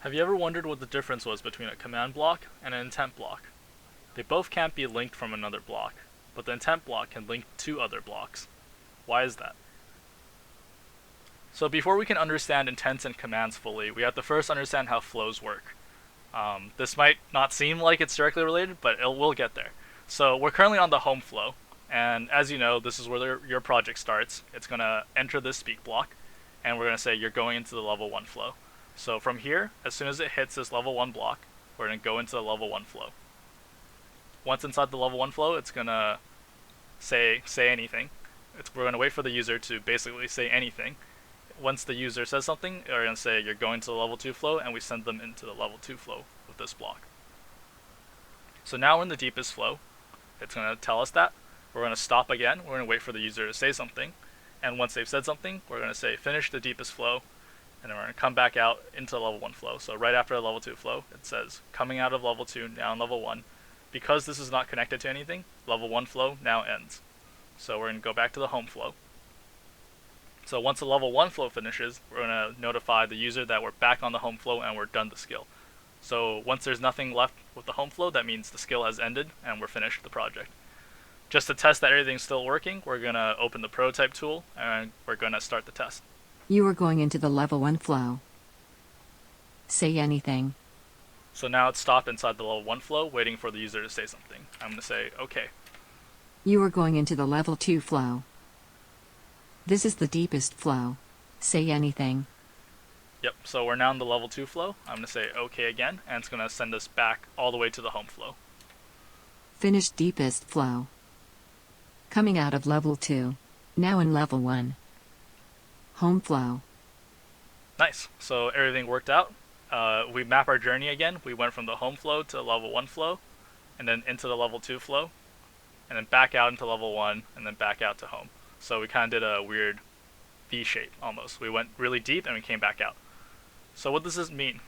Have you ever wondered what the difference was between a command block and an intent block? They both can't be linked from another block, but the intent block can link to other blocks. Why is that? So before we can understand intents and commands fully, we have to first understand how flows work. This might not seem like it's directly related, but we'll get there. So we're currently on the home flow, and as you know, this is where your project starts. It's going to enter this speak block, and we're going to say you're going into the level 1 flow. So from here, as soon as it hits this level 1 block, we're going to go into the level 1 flow. Once inside the level 1 flow, it's going to say anything. We're going to wait for the user to basically say anything. Once the user says something, we're going to say you're going to the level 2 flow, and we send them into the level 2 flow with this block. So now we're in the deepest flow. It's going to tell us that. We're going to stop again. We're going to wait for the user to say something. And once they've said something, we're going to say finish the deepest flow, and then we're going to come back out into the level 1 flow. So right after the level 2 flow, it says coming out of level 2, now in level 1. Because this is not connected to anything, level 1 flow now ends. So we're going to go back to the home flow. So once the level 1 flow finishes, we're going to notify the user that we're back on the home flow and we're done the skill. So once there's nothing left with the home flow, that means the skill has ended and we're finished the project. Just to test that everything's still working, we're going to open the prototype tool and we're going to start the test. You are going into the level 1 flow. Say anything. So now it's stopped inside the level 1 flow, waiting for the user to say something. I'm going to say, okay. You are going into the level 2 flow. This is the deepest flow. Say anything. Yep, so we're now in the level 2 flow. I'm going to say okay again, and it's going to send us back all the way to the home flow. Finish deepest flow. Coming out of level 2. Now in level 1. Home flow. Nice, so everything worked out. We map our journey again. We went from the home flow to level 1 flow, and then into the level 2 flow, and then back out into level 1, and then back out to home. So we kind of did a weird V shape almost. We went really deep and we came back out. So what does this mean?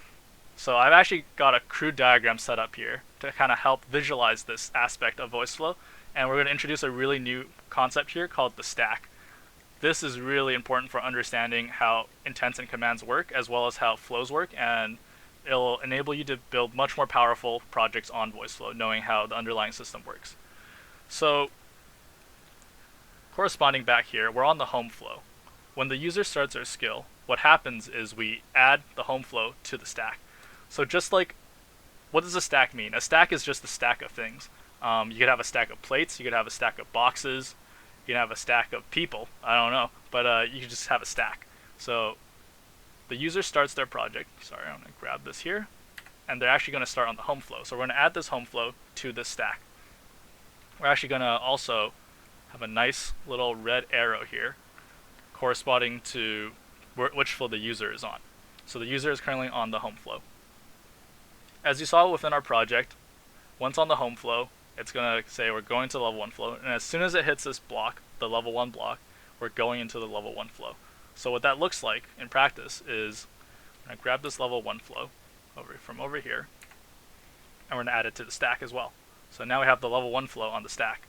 So I've actually got a crude diagram set up here to kind of help visualize this aspect of Voiceflow, and we're going to introduce a really new concept here called the stack. This is really important for understanding how intents and commands work, as well as how flows work, and it'll enable you to build much more powerful projects on Voiceflow, knowing how the underlying system works. So corresponding back here, we're on the home flow. When the user starts their skill, what happens is we add the home flow to the stack. So just like, what does a stack mean? A stack is just a stack of things. You could have a stack of plates, you could have a stack of boxes, you can have a stack of people, I don't know, but you can just have a stack. So the user starts their project, sorry, I'm going to grab this here, and they're actually going to start on the home flow. So we're going to add this home flow to this stack. We're actually going to also have a nice little red arrow here corresponding to which flow the user is on. So the user is currently on the home flow. As you saw within our project, once on the home flow, it's going to say we're going to the level 1 flow, and as soon as it hits this block, the level 1 block, we're going into the level 1 flow. So what that looks like in practice is I'm going to grab this level 1 flow from over here, and we're going to add it to the stack as well. So now we have the level 1 flow on the stack.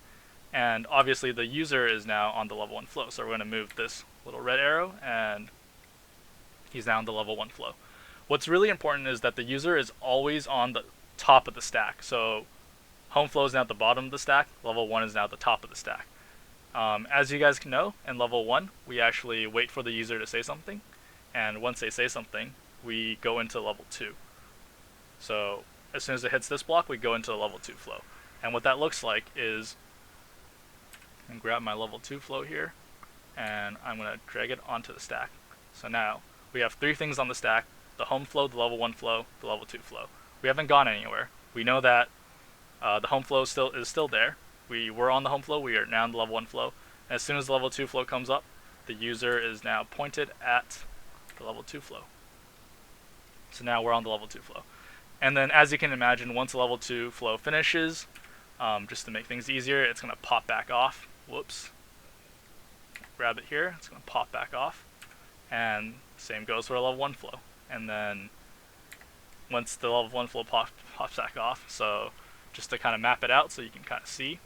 And obviously the user is now on the level 1 flow, so we're going to move this little red arrow, and he's now on the level 1 flow. What's really important is that the user is always on the top of the stack. So home flow is now at the bottom of the stack, level 1 is now at the top of the stack. As you guys can know, in level 1, we actually wait for the user to say something, and once they say something, we go into level 2. So as soon as it hits this block, we go into the level 2 flow. And what that looks like is, and grab my level 2 flow here, and I'm going to drag it onto the stack. So now we have 3 things on the stack: the home flow, the level 1 flow, the level 2 flow. We haven't gone anywhere. We know that the home flow is still there. We were on the home flow, we are now in the level 1 flow. And as soon as the level 2 flow comes up, the user is now pointed at the level 2 flow. So now we're on the level 2 flow. And then as you can imagine, once the level 2 flow finishes, just to make things easier, it's going to pop back off. Whoops. Grab it here, it's going to pop back off. And same goes for a level 1 flow. And then once the level 1 flow pops back off, so just to kind of map it out so you can kind of see,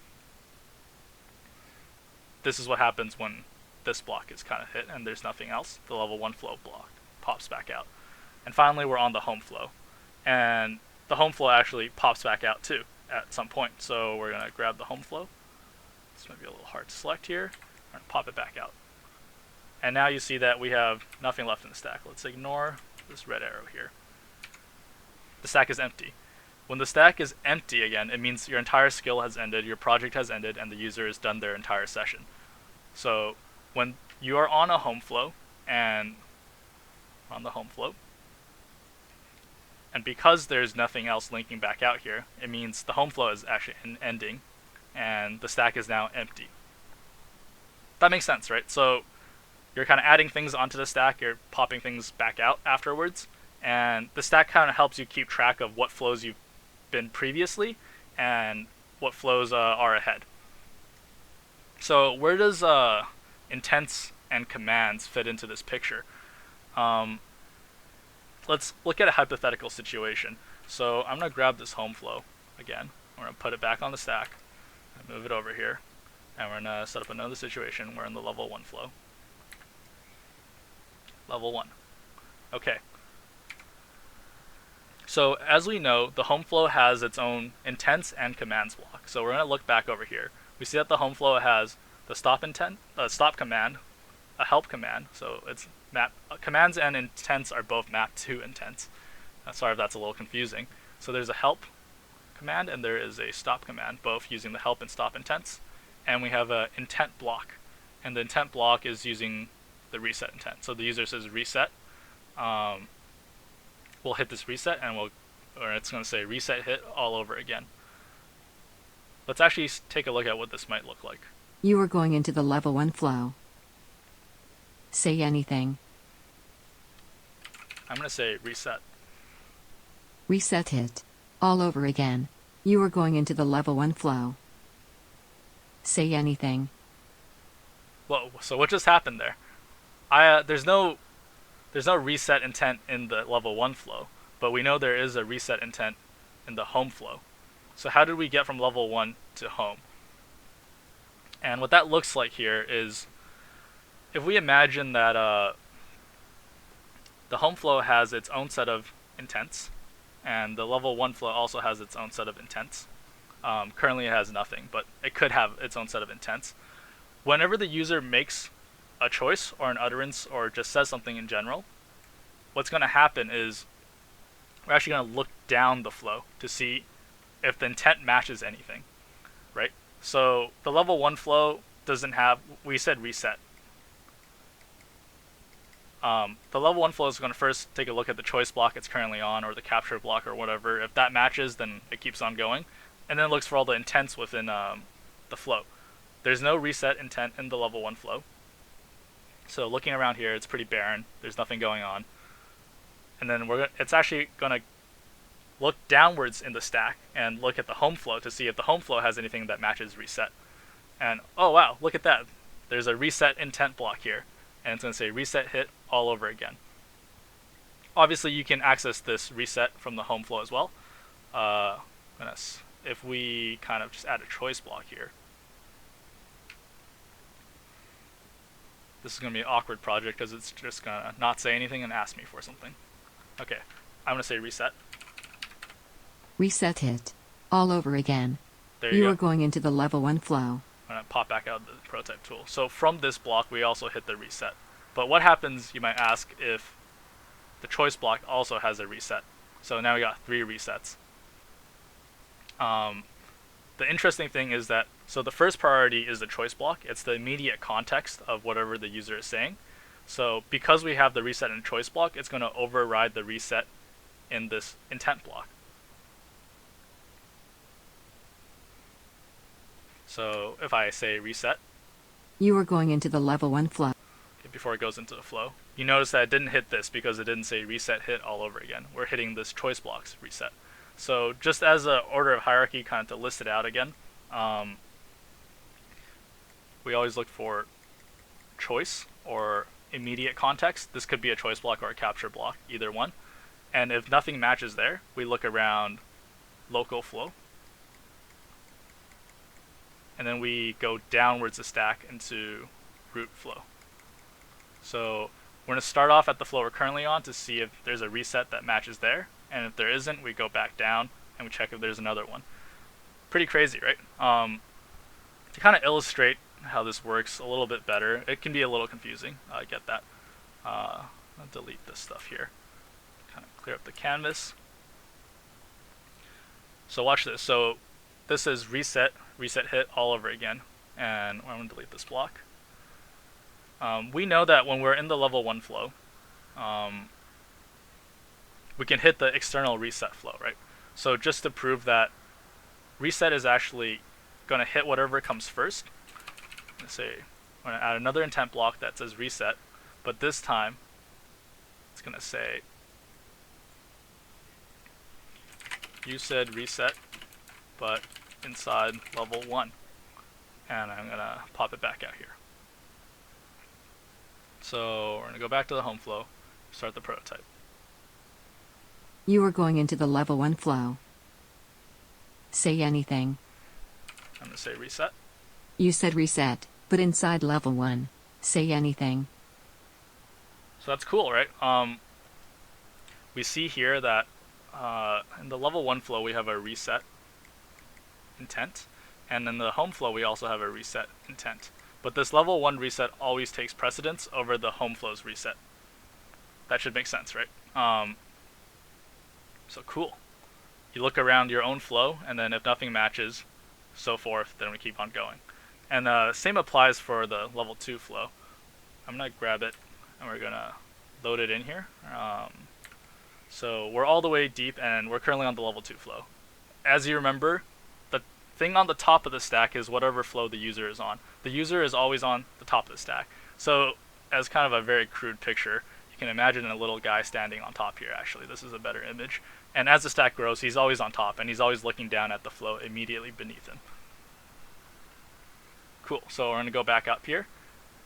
this is what happens when this block is kind of hit and there's nothing else. The level 1 flow block pops back out. And finally, we're on the home flow. And the home flow actually pops back out too at some point. So we're going to grab the home flow. This might be a little hard to select here. We're going to pop it back out. And now you see that we have nothing left in the stack. Let's ignore this red arrow here. The stack is empty. When the stack is empty again, it means your entire skill has ended, your project has ended, and the user has done their entire session. So when you are on a home flow, and on the home flow, and because there's nothing else linking back out here, it means the home flow is actually ending, and the stack is now empty. That makes sense, right? So you're kind of adding things onto the stack, you're popping things back out afterwards, and the stack kind of helps you keep track of what flows you've been previously and what flows are ahead. So where does intents and commands fit into this picture? Let's look at a hypothetical situation. So I'm going to grab this home flow again. We're going to put it back on the stack and move it over here. And we're going to set up another situation. We're in the level 1 flow. Level 1. Okay. So as we know, the home flow has its own intents and commands block. So we're going to look back over here. We see that the home flow has the stop command, a help command. So it's commands and intents are both mapped to intents. Sorry if that's a little confusing. So there's a help command and there is a stop command, both using the help and stop intents. And we have an intent block. And the intent block is using the reset intent. So the user says reset. We'll hit this reset and it's going to say reset hit all over again. Let's actually take a look at what this might look like. You are going into the level 1 flow. Say anything. I'm going to say reset. Reset hit. All over again. You are going into the level 1 flow. Say anything. Whoa, so what just happened there? There's no reset intent in the level 1 flow, but we know there is a reset intent in the home flow. So how did we get from level 1 to home? And what that looks like here is, if we imagine that the home flow has its own set of intents, and the level 1 flow also has its own set of intents. Currently it has nothing, but it could have its own set of intents. Whenever the user makes a choice or an utterance or just says something in general, what's going to happen is we're actually going to look down the flow to see if the intent matches anything, right? So the level 1 flow doesn't have, we said reset. The level 1 flow is going to first take a look at the choice block it's currently on, or the capture block or whatever. If that matches, then it keeps on going, and then it looks for all the intents within the flow. There's no reset intent in the level 1 flow. So looking around here, it's pretty barren. There's nothing going on. And then it's actually going to look downwards in the stack and look at the home flow to see if the home flow has anything that matches reset. And oh wow, look at that. There's a reset intent block here. And it's going to say reset hit all over again. Obviously you can access this reset from the home flow as well. If we kind of just add a choice block here. This is going to be an awkward project because it's just going to not say anything and ask me for something. Okay, I'm going to say reset. Reset hit. All over again. There you go. You are going into the level 1 flow. I'm going to pop back out the prototype tool. So from this block, we also hit the reset. But what happens, you might ask, if the choice block also has a reset? So now we got 3 resets. The interesting thing is that, so the first priority is the choice block. It's the immediate context of whatever the user is saying. So because we have the reset and choice block, it's going to override the reset in this intent block. So if I say reset, You are going into the level 1 flow. before it goes into the flow, you notice that it didn't hit this because it didn't say reset hit all over again. We're hitting this choice block's reset. So just as an order of hierarchy, kind of to list it out again, we always look for choice or immediate context. This could be a choice block or a capture block, either one. And if nothing matches there, we look around local flow. And then we go downwards the stack into root flow. So We're going to start off at the flow we're currently on to see if there's a reset that matches there, and if there isn't, we go back down and we check if there's another one. Pretty crazy, right? To kind of illustrate how this works a little bit better, it can be a little confusing. I get that. I'll delete this stuff here. Kind of clear up the canvas. So watch this. So this is reset, reset hit all over again. And I'm going to delete this block. We know that when we're in the level 1 flow, we can hit the external reset flow, right? So just to prove that reset is actually going to hit whatever comes first, let's say I'm going to add another intent block that says reset, but this time it's going to say you said reset, but inside level 1. And I'm going to pop it back out here. So we're going to go back to the home flow, start the prototype. You are going into the level 1 flow. Say anything. I'm going to say reset. You said reset, but inside level 1. Say anything. So that's cool, right? We see here that in the level 1 flow we have a reset intent, and in the home flow we also have a reset intent. But this level 1 reset always takes precedence over the home flow's reset. That should make sense, right? So cool. You look around your own flow, and then if nothing matches, so forth, then we keep on going. And same applies for the level 2 flow. I'm going to grab it, and we're going to load it in here. So we're all the way deep, and we're currently on the level 2 flow. As you remember, the thing on the top of the stack is whatever flow the user is on. The user is always on the top of the stack. So as kind of a very crude picture, you can imagine a little guy standing on top here, actually. This is a better image. And as the stack grows, he's always on top, and he's always looking down at the flow immediately beneath him. Cool, so we're going to go back up here.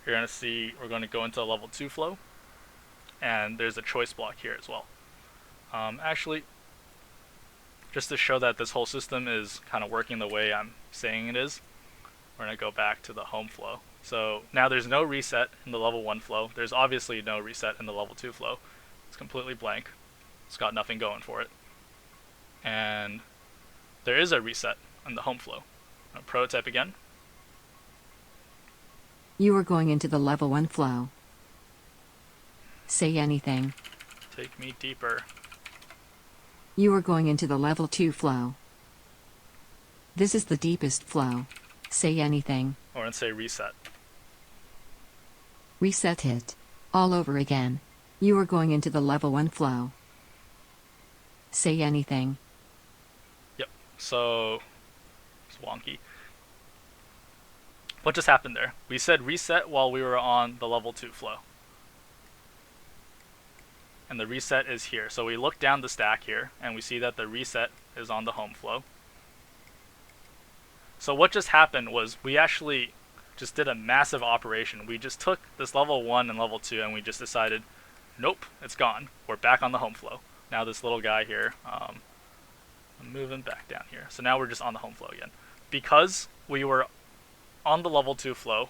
You're going to see we're going to go into level 2 flow, and there's a choice block here as well. Actually, just to show that this whole system is kind of working the way I'm saying it is, we're going to go back to the home flow. So now there's no reset in the level 1 flow. There's obviously no reset in the level 2 flow. It's completely blank. It's got nothing going for it. And there is a reset in the home flow. I'm going to prototype again. You are going into the level 1 flow. Say anything. Take me deeper. You are going into the level 2 flow. This is the deepest flow. Say anything. We're going to say reset. Reset hit. All over again. You are going into the level 1 flow. Say anything. Yep, so it's wonky. What just happened there? We said reset while we were on the level 2 flow. And the reset is here. So we look down the stack here, and we see that the reset is on the home flow. So what just happened was we actually just did a massive operation. We just took this level 1 and level 2, and we just decided, nope, it's gone. We're back on the home flow. Now this little guy here, I'm moving back down here. So now we're just on the home flow again. Because we were on the level 2 flow,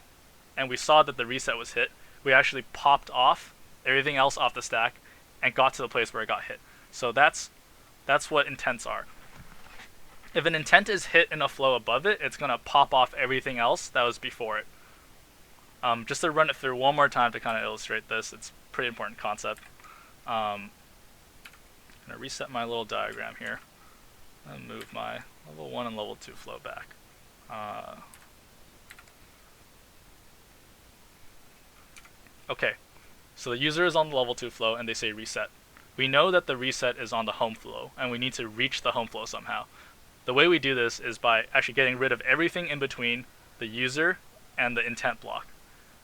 and we saw that the reset was hit, we actually popped off everything else off the stack and got to the place where it got hit. So that's what intents are. If an intent is hit in a flow above it, it's going to pop off everything else that was before it. Just to run it through one more time to kind of illustrate this, it's a pretty important concept. I'm going to reset my little diagram here and move my level 1 and level 2 flow back. Okay, so the user is on the level 2 flow and they say reset. We know that the reset is on the home flow and we need to reach the home flow somehow. The way we do this is by actually getting rid of everything in between the user and the intent block.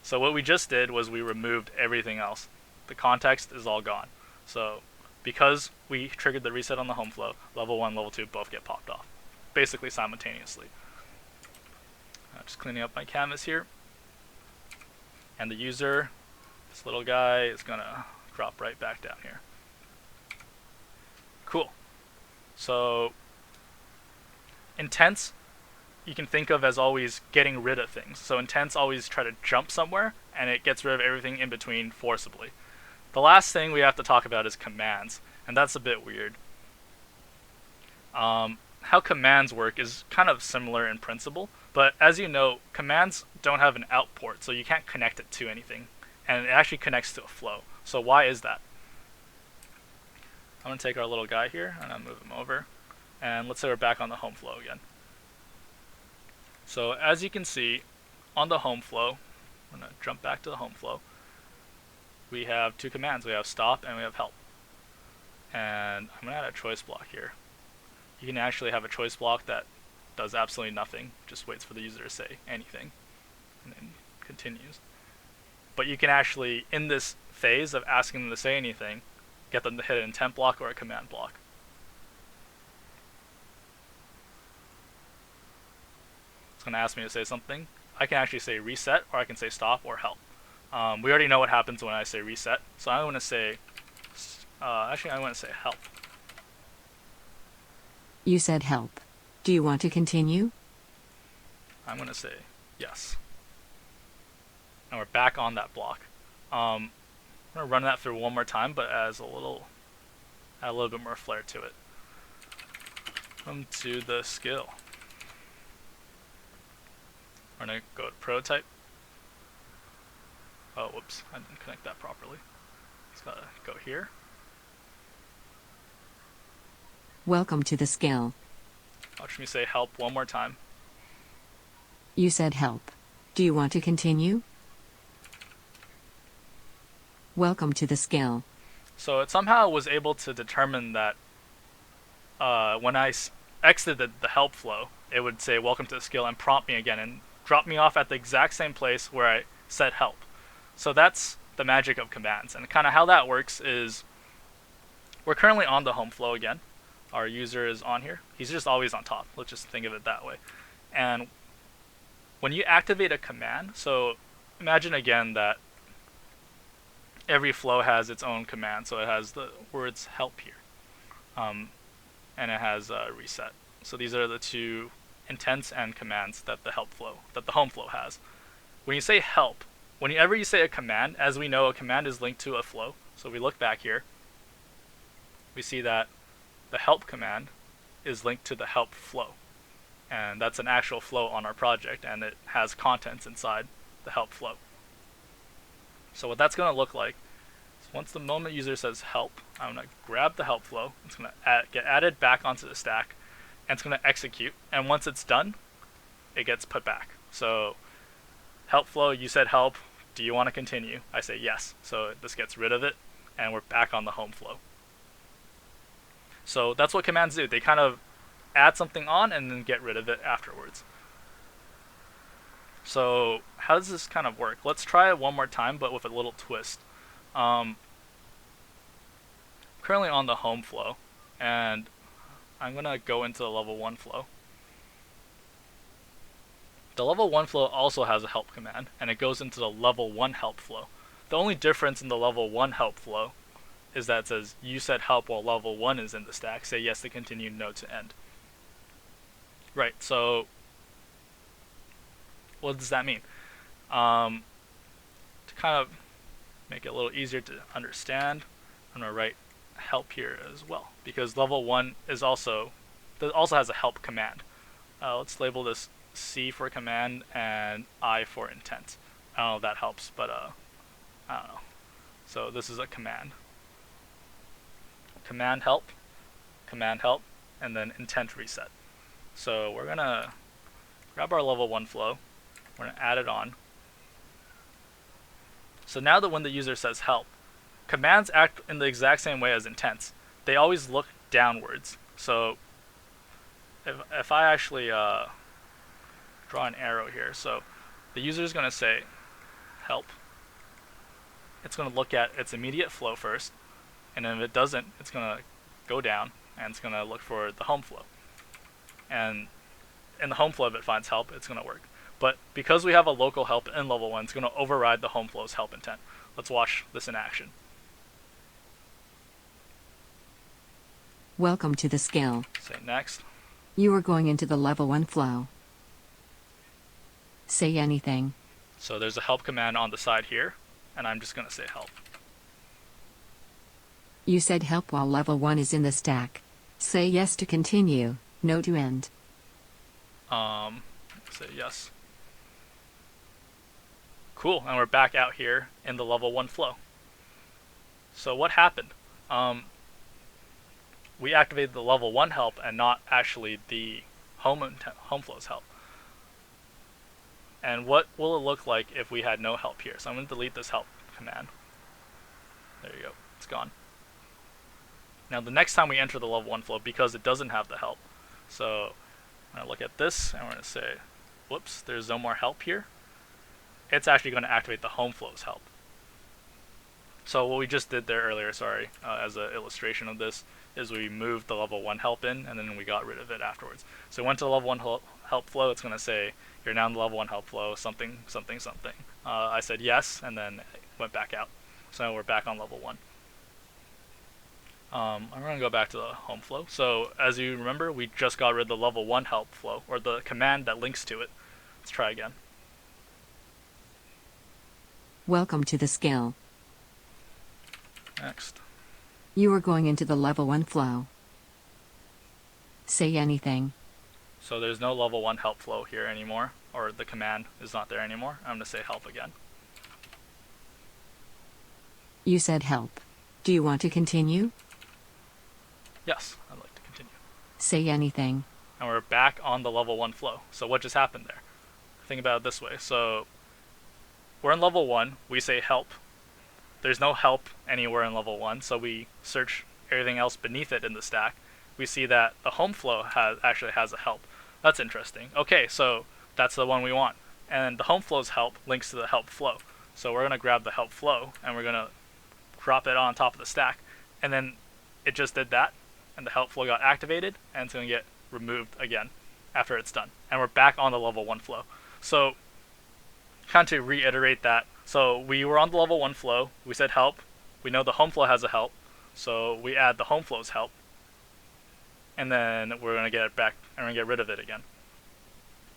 So what we just did was we removed everything else. The context is all gone. So because we triggered the reset on the home flow, level 1, level 2 both get popped off, basically simultaneously. Just cleaning up my canvas here. And the user, this little guy, is going to drop right back down here. Cool. So intents you can think of as always getting rid of things. So intents always try to jump somewhere, and it gets rid of everything in between forcibly. The last thing we have to talk about is commands, and that's a bit weird. How commands work is kind of similar in principle, but as you know, commands don't have an out port, so you can't connect it to anything, and it actually connects to a flow. So why is that? I'm going to take our little guy here, and I'll move him over, and let's say we're back on the home flow again. So as you can see, on the home flow, I'm going to jump back to the home flow, we have two commands. We have stop and we have help. And I'm going to add a choice block here. You can actually have a choice block that does absolutely nothing, just waits for the user to say anything, and then continues. But you can actually, in this phase of asking them to say anything, get them to hit an intent block or a command block. It's going to ask me to say something. I can actually say reset, or I can say stop or help. We already know what happens when I say reset, so I want to say, actually I want to say help. You said help. Do you want to continue? I'm going to say yes. And we're back on that block. I'm going to run that through one more time, but add a little bit more flair to it. Come to the skill. We're going to go to prototype. Oh, whoops, I didn't connect that properly. It's got to go here. Welcome to the skill. Watch me say help one more time. You said help. Do you want to continue? Welcome to the skill. So it somehow was able to determine that when I exited the help flow, it would say welcome to the skill and prompt me again and drop me off at the exact same place where I said help. So that's the magic of commands. And kind of how that works is we're currently on the home flow again. Our user is on here. He's just always on top. Let's just think of it that way. And when you activate a command, so imagine again that every flow has its own command. So it has the words help here. And it has reset. So these are the two intents and commands that the home flow has. When you say help, whenever you say a command, as we know, a command is linked to a flow. So we look back here, we see that the help command is linked to the help flow. And that's an actual flow on our project, and it has contents inside the help flow. So what that's going to look like is once the moment user says help, I'm going to grab the help flow. It's going to get added back onto the stack, and it's going to execute. And once it's done, it gets put back. So help flow, you said help. Do you want to continue? I say yes. So this gets rid of it, and we're back on the home flow. So that's what commands do. They kind of add something on and then get rid of it afterwards. So how does this kind of work? Let's try it one more time, but with a little twist. Currently on the home flow, and I'm going to go into the level 1 flow. The level 1 flow also has a help command, and it goes into the level 1 help flow. The only difference in the level 1 help flow is that it says you said help while level 1 is in the stack. Say yes to continue, no to end. Right, so what does that mean? To kind of make it a little easier to understand, I'm going to write help here as well, because level 1 is also has a help command. Let's label this C for command and I for intent. I don't know if that helps, but I don't know. So this is a command. Command help, and then intent reset. So we're going to grab our level 1 flow, we're going to add it on. So now that when the user says help, commands act in the exact same way as intents. They always look downwards. So if I actually draw an arrow here, so the user is going to say help. It's going to look at its immediate flow first, and then if it doesn't, it's going to go down and it's going to look for the home flow. And in the home flow, if it finds help, it's going to work. But because we have a local help in level 1, it's going to override the home flow's help intent. Let's watch this in action. Welcome to the skill. Say next. You are going into the level 1 flow. Say anything. So there's a help command on the side here, and I'm just going to say help. You said help while level 1 is in the stack. Say yes to continue, no to end. Say yes. Cool, and we're back out here in the level 1 flow. So what happened? We activated the level 1 help and not actually the home flow's help. And what will it look like if we had no help here? So I'm going to delete this help command. There you go, it's gone. Now the next time we enter the level 1 flow, because it doesn't have the help, so I'm going to look at this and we're going to say, whoops, there's no more help here. It's actually going to activate the home flow's help. So what we just did there earlier, as an illustration of this, is we moved the level 1 help in and then we got rid of it afterwards. So we went to the level 1 help flow, it's going to say, you're now in the level 1 help flow, something, something, something. I said yes, and then it went back out. So we're back on level 1. I'm going to go back to the home flow. So as you remember, we just got rid of the level 1 help flow, or the command that links to it. Let's try again. Welcome to the skill. Next. You are going into the level 1 flow. Say anything. So there's no level 1 help flow here anymore, or the command is not there anymore. I'm going to say help again. You said help. Do you want to continue? Yes, I'd like to continue. Say anything. And we're back on the level 1 flow. So what just happened there? Think about it this way. So we're in level 1, we say help. There's no help anywhere in level 1, so we search everything else beneath it in the stack. We see that the home flow actually has a help. That's interesting. Okay, so that's the one we want. And the home flow's help links to the help flow. So we're going to grab the help flow and we're going to drop it on top of the stack. And then it just did that, and the help flow got activated, and it's going to get removed again after it's done. And we're back on the level 1 flow. So kind of to reiterate that, so we were on the level 1 flow, we said help, we know the home flow has a help, so we add the home flow's help, and then we're going to get it back, and we're going to get rid of it again.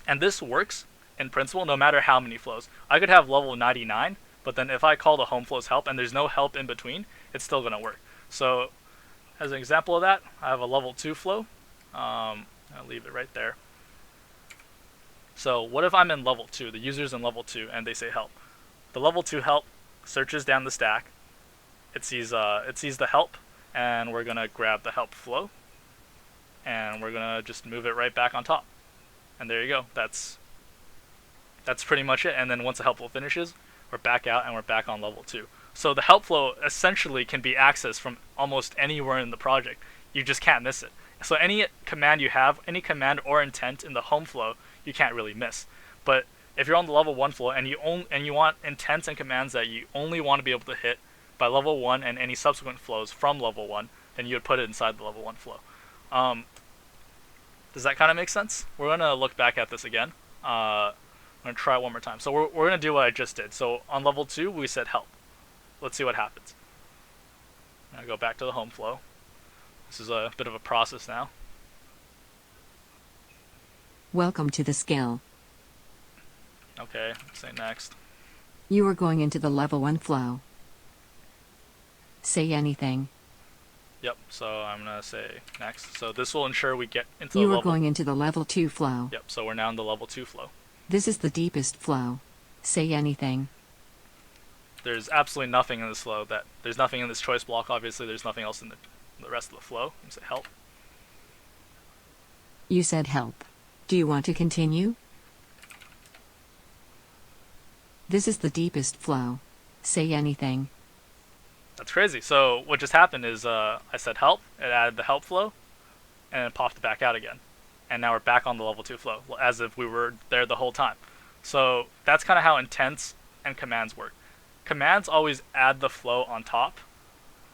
And this works, in principle, no matter how many flows. I could have level 99, but then if I call the home flow's help, and there's no help in between, it's still going to work. So as an example of that, I have a level 2 flow. I'll leave it right there. So what if I'm in level 2, the user's in level 2, and they say help? The level 2 help searches down the stack, it sees the help, and we're going to grab the help flow, and we're going to just move it right back on top. And there you go, that's pretty much it. And then once the help flow finishes, we're back out and we're back on level 2. So the help flow essentially can be accessed from almost anywhere in the project. You just can't miss it. So any command you have, any command or intent in the home flow, you can't really miss. But if you're on the level 1 flow and you want intents and commands that you only want to be able to hit by level 1 and any subsequent flows from level 1, then you would put it inside the level 1 flow. Does that kind of make sense? We're going to look back at this again. I'm going to try it one more time. So we're going to do what I just did. So on level 2, we said help. Let's see what happens. I'm going to go back to the home flow. This is a bit of a process now. Welcome to the skill. Okay, say next. You are going into the level 1 flow. Say anything. Yep, so I'm going to say next. So this will ensure we get into the You level... are going into the level 2 flow. Yep, so we're now in the level 2 flow. This is the deepest flow. Say anything. There's absolutely nothing in this flow there's nothing in this choice block, obviously. There's nothing else in the rest of the flow. I'm going to say help. You said help. Do you want to continue? This is the deepest flow. Say anything. That's crazy. So what just happened is I said help, it added the help flow, and it popped it back out again. And now we're back on the level 2 flow, as if we were there the whole time. So that's kind of how intents and commands work. Commands always add the flow on top,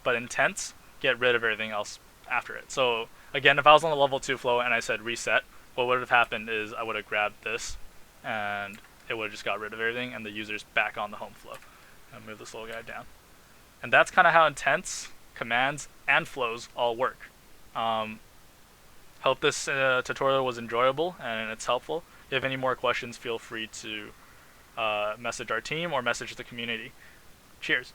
but intents get rid of everything else after it. So again, if I was on the level 2 flow and I said reset, what would have happened is I would have grabbed this, and it would have just got rid of everything, and the user's back on the home flow. I'll move this little guy down. And that's kind of how intents, commands, and flows all work. Hope this tutorial was enjoyable and it's helpful. If you have any more questions, feel free to message our team or message the community. Cheers.